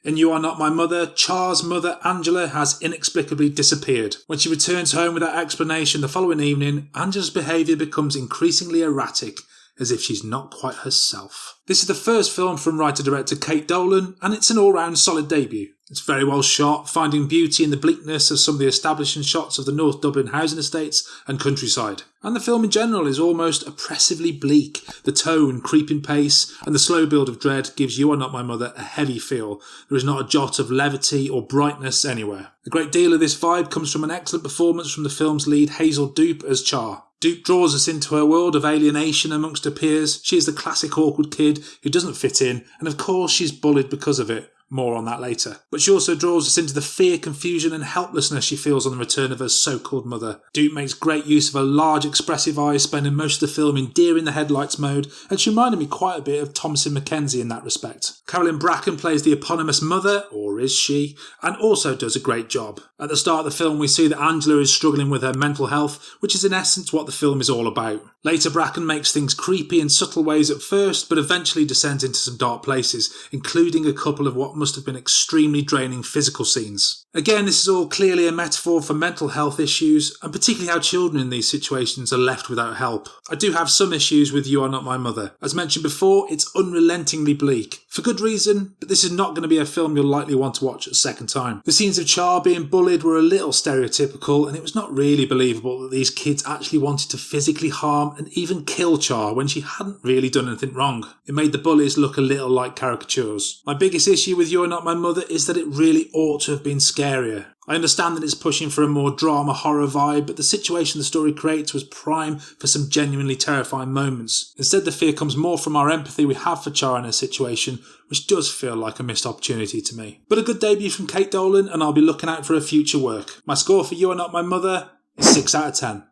In You Are Not My Mother, Char's mother, Angela, has inexplicably disappeared. When she returns home without explanation the following evening, Angela's behaviour becomes increasingly erratic, as if she's not quite herself. This is the first film from writer-director Kate Dolan, and it's an all-round solid debut. It's very well shot, finding beauty in the bleakness of some of the establishing shots of the North Dublin housing estates and countryside. And the film in general is almost oppressively bleak. The tone, creeping pace, and the slow build of dread gives You Are Not My Mother a heavy feel. There is not a jot of levity or brightness anywhere. A great deal of this vibe comes from an excellent performance from the film's lead Hazel Doupe as Char. Doupe draws us into her world of alienation amongst her peers. She is the classic awkward kid who doesn't fit in, and of course she's bullied because of it. More on that later. But she also draws us into the fear, confusion and helplessness she feels on the return of her so-called mother. Doupe makes great use of her large expressive eyes, spending most of the film in deer in the headlights mode, and she reminded me quite a bit of Thomasin McKenzie in that respect. Carolyn Bracken plays the eponymous mother, or is she, and also does a great job. At the start of the film we see that Angela is struggling with her mental health, which is in essence what the film is all about. Later Bracken makes things creepy in subtle ways at first, but eventually descends into some dark places, including a couple of what must have been extremely draining physical scenes. Again, this is all clearly a metaphor for mental health issues, and particularly how children in these situations are left without help. I do have some issues with You Are Not My Mother. As mentioned before, it's unrelentingly bleak. For good reason, but this is not going to be a film you'll likely want to watch a second time. The scenes of Char being bullied were a little stereotypical, and it was not really believable that these kids actually wanted to physically harm and even kill Char when she hadn't really done anything wrong. It made the bullies look a little like caricatures. My biggest issue with You Are Not My Mother is that it really ought to have been scarier. I understand that it's pushing for a more drama horror vibe, but the situation the story creates was prime for some genuinely terrifying moments. Instead, the fear comes more from our empathy we have for Char and her situation, which does feel like a missed opportunity to me. But a good debut from Kate Dolan, and I'll be looking out for her future work. My score for You Are Not My Mother is 6 out of 10.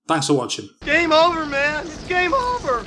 Thanks for watching. Game over, man. It's game over.